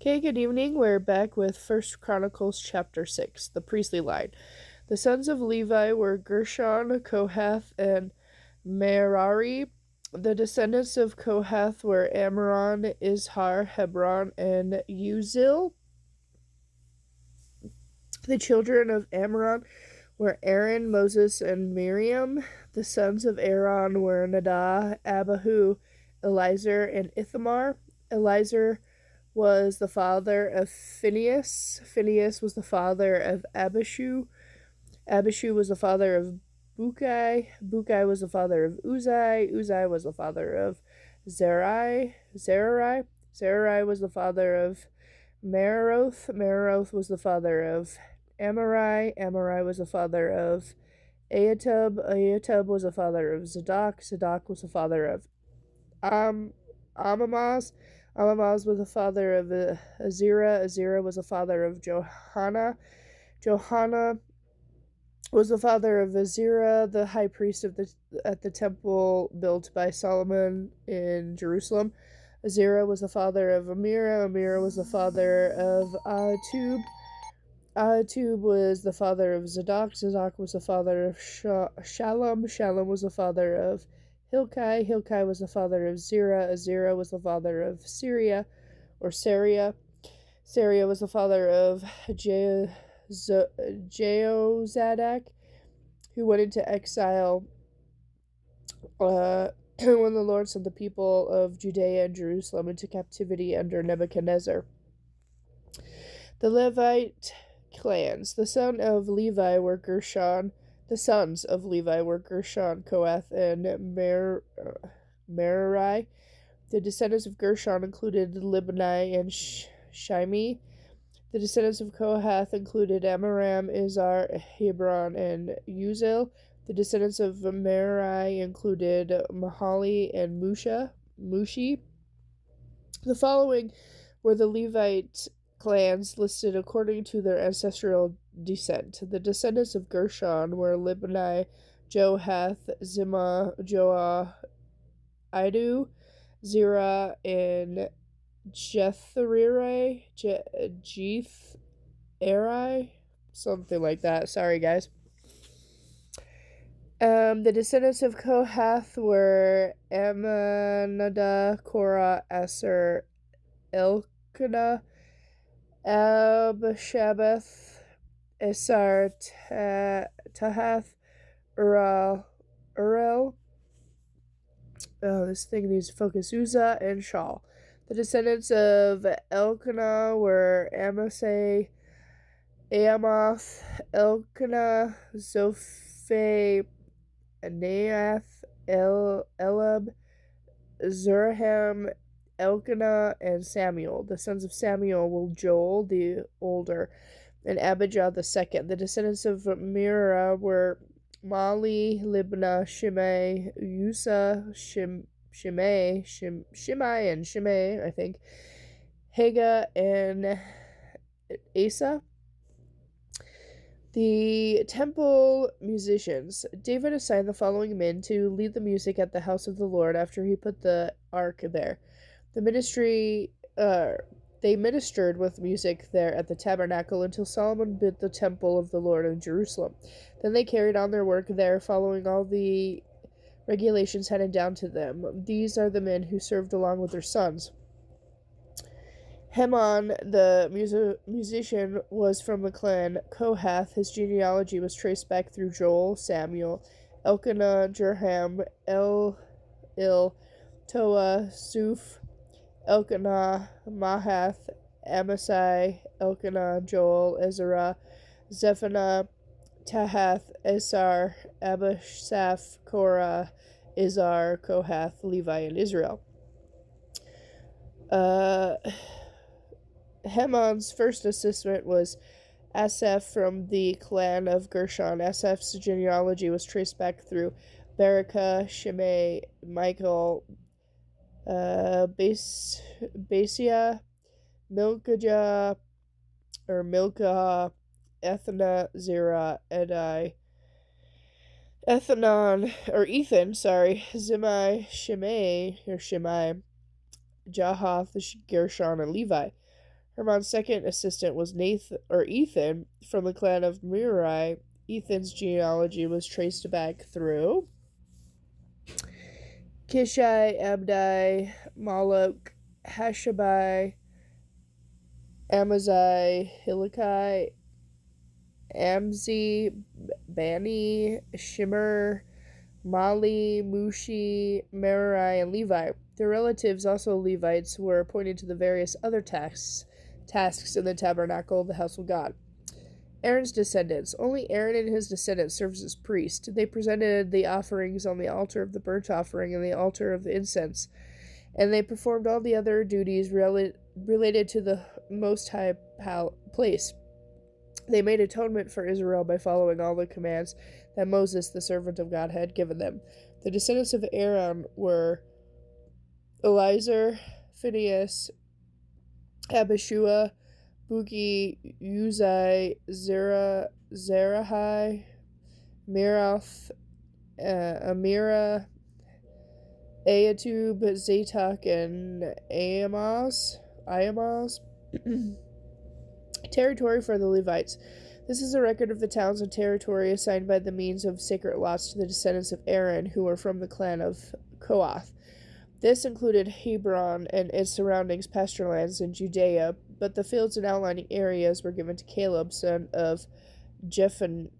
Okay, good evening. We're back with First Chronicles chapter 6, the priestly line. The sons of Levi were Gershon, Kohath, and Merari. The descendants of Kohath were Amram, Izhar, Hebron, and Uzil. The children of Amram were Aaron, Moses, and Miriam. The sons of Aaron were Nadab, Abihu, Eleazar, and Ithamar. Eleazar was the father of Phinehas. Phinehas was the father of Abishu. Abishu was the father of Bukai. Bukai was the father of Uzai. Uzai was the father of Zerai. Zerai was the father of Meroth. Meroth was the father of Amarai. Amarai was the father of Ahitub. Ahitub was the father of Zadok. Zadok was the father of Amamaz. Amamaz was the father of Azira. Azira was the father of Johanna. Johanna was the father of Azira, the high priest at the temple built by Solomon in Jerusalem. Azira was the father of Amira. Amira was the father of Ahitub. Ahitub was the father of Zadok. Zadok was the father of Shalom. Shalom was the father of Hilkai. Hilkai was the father of Zerah. Zerah was the father of Syria, or Saria. Saria was the father of Jehozadak, who went into exile when the Lord sent the people of Judea and Jerusalem into captivity under Nebuchadnezzar. The Levite clans. The sons of Levi were Gershon, Kohath, and Merari. The descendants of Gershon included Libni and Shimei. The descendants of Kohath included Amram, Izhar, Hebron, and Uzil. The descendants of Merari included Mahali and Mushi. The following were the Levite clans listed according to their ancestral descent. The descendants of Gershon were Libni, Johath, Zimah, Joah, Idu, Zerah, and Jetheri, something like that. Sorry, guys. The descendants of Kohath were Amminadab, Korah, Asher, Elkanah, Abshabath, Esar, Tahath, Urel. This thing needs to focus. Uzzah and Shaul. The descendants of Elkanah were Amasai, Amoth, Elkanah, Zophah, Naath, Elab, Zurham, Elkanah, and Samuel. The sons of Samuel were Joel the older and Abijah the second. The descendants of Mira were Mali, Libna, Shimei, Usa, Shimei, and Shimei, I think, Haga, and Asa. The temple musicians. David assigned the following men to lead the music at the house of the Lord after he put the ark there. They ministered with music there at the tabernacle until Solomon built the temple of the Lord in Jerusalem. Then they carried on their work there, following all the regulations handed down to them. These are the men who served along with their sons. Heman, the musician, was from the clan Kohath. His genealogy was traced back through Joel, Samuel, Elkanah, Jerham, Toah, Zuph, Elkanah, Mahath, Amasai, Elkanah, Joel, Ezra, Zephaniah, Tahath, Esar, Abisaph, Korah, Izhar, Kohath, Levi, and Israel. Heman's first assistant was Asaph from the clan of Gershon. Asaph's genealogy was traced back through Barakah, Shimei, Michael, Basia, Milkah, Ethna, Zerah, Edai, Ethan, Zimai, Shimei, Jahath, Gershon, and Levi. Hermon's second assistant was Ethan from the clan of Merari. Ethan's genealogy was traced back through Kishai, Abdai, Malok, Hashabai, Amazai, Hilikai, Amzi, Bani, Shimmer, Mali, Mushi, Merari, and Levi. Their relatives, also Levites, were appointed to the various other tasks in the tabernacle of the house of God. Aaron's descendants. Only Aaron and his descendants served as priests. They presented the offerings on the altar of the burnt offering and the altar of the incense, and they performed all the other duties related to the Most High place. They made atonement for Israel by following all the commands that Moses, the servant of God, had given them. The descendants of Aaron were Eliezer, Phinehas, Abishua, Buki, Uzai, Zerahai, Mirath, Amira, Ayatub, Zadok, and Ahimaaz. Territory for the Levites. This is a record of the towns and territory assigned by the means of sacred lots to the descendants of Aaron, who were from the clan of Kohath. This included Hebron and its surroundings, pasture lands in Judea, but the fields and outlying areas were given to Caleb, son of Jephunneh.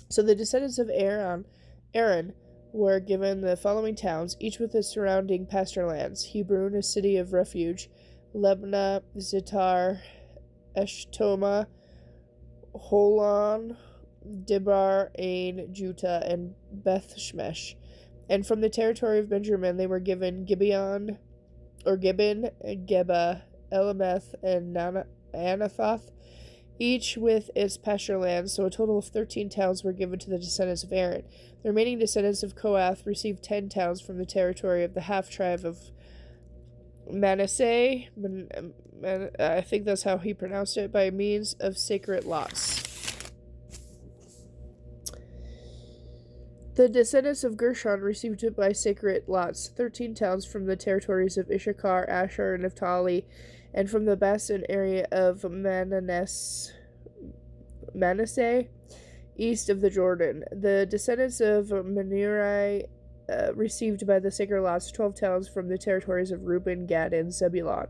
So the descendants of Aaron were given the following towns, each with its surrounding pasture lands: Hebron, a city of refuge; Lebna, Zitar, Eshtoma, Holon, Dibbar, Ain, Juta, and Beth-Shemesh. And from the territory of Benjamin they were given Gibbon, Geba, Elameth, and Anathoth, each with its pasture lands, so a total of 13 towns were given to the descendants of Aaron. The remaining descendants of Kohath received 10 towns from the territory of the half-tribe of Manasseh, I think that's how he pronounced it, by means of sacred lots. The descendants of Gershon received by sacred lots 13 towns from the territories of Issachar, Asher, and Naphtali, and from the Bashan area of Manasseh, east of the Jordan. The descendants of Merari received by the sacred lots 12 towns from the territories of Reuben, Gad, and Zebulun.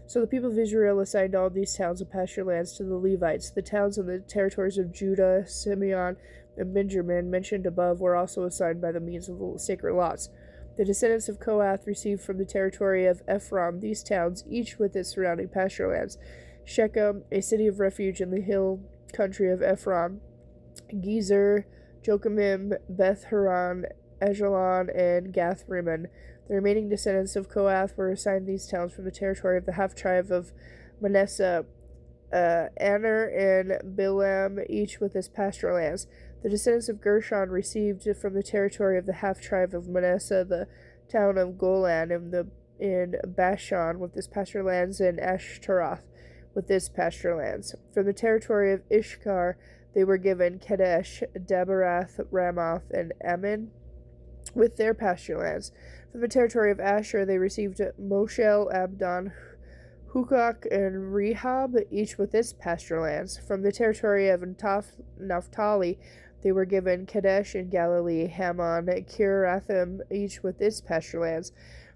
So the people of Israel assigned all these towns and pasture lands to the Levites. The towns and the territories of Judah, Simeon, and Benjamin, mentioned above, were also assigned by the means of the sacred lots. The descendants of Kohath received from the territory of Ephraim these towns, each with its surrounding pasture lands: Shechem, a city of refuge in the hill country of Ephraim; Gezer, Jochimim, Beth-Horon, Ajalon, and Gath-Rimmon. The remaining descendants of Kohath were assigned these towns from the territory of the half-tribe of Manasseh, Aner and Bilam, each with its pasture lands. The descendants of Gershon received from the territory of the half-tribe of Manasseh the town of Golan in Bashan with its pasture lands, and Ashtaroth with its pasture lands. From the territory of Issachar they were given Kadesh, Daberath, Ramoth, and Ammon with their pasture lands. From the territory of Asher they received Moshel, Abdon, Hukok, and Rehob, each with its pasture lands. From the territory of Naphtali they were given Kadesh in Galilee, Hammon, Kirathim, each with its pasture lands.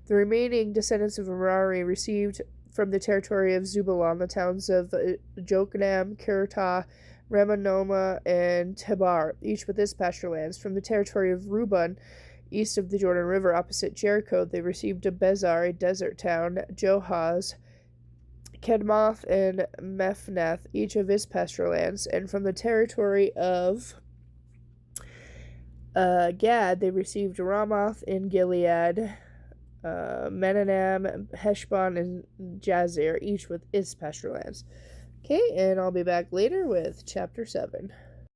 The remaining descendants of Merari received from the territory of Zebulun the towns of Jokneam, Kiritah, Ramanoma, and Tebar, each with its pasture lands. From the territory of Reuben, east of the Jordan River, opposite Jericho, they received Bezar, a desert town, Johaz, Kedmoth, and Mephneth, each of its pasture lands. And from the territory of Gad, they received Ramoth in Gilead, Menanam, Heshbon, and Jazer, each with its pasture lands. Okay, and I'll be back later with chapter 7.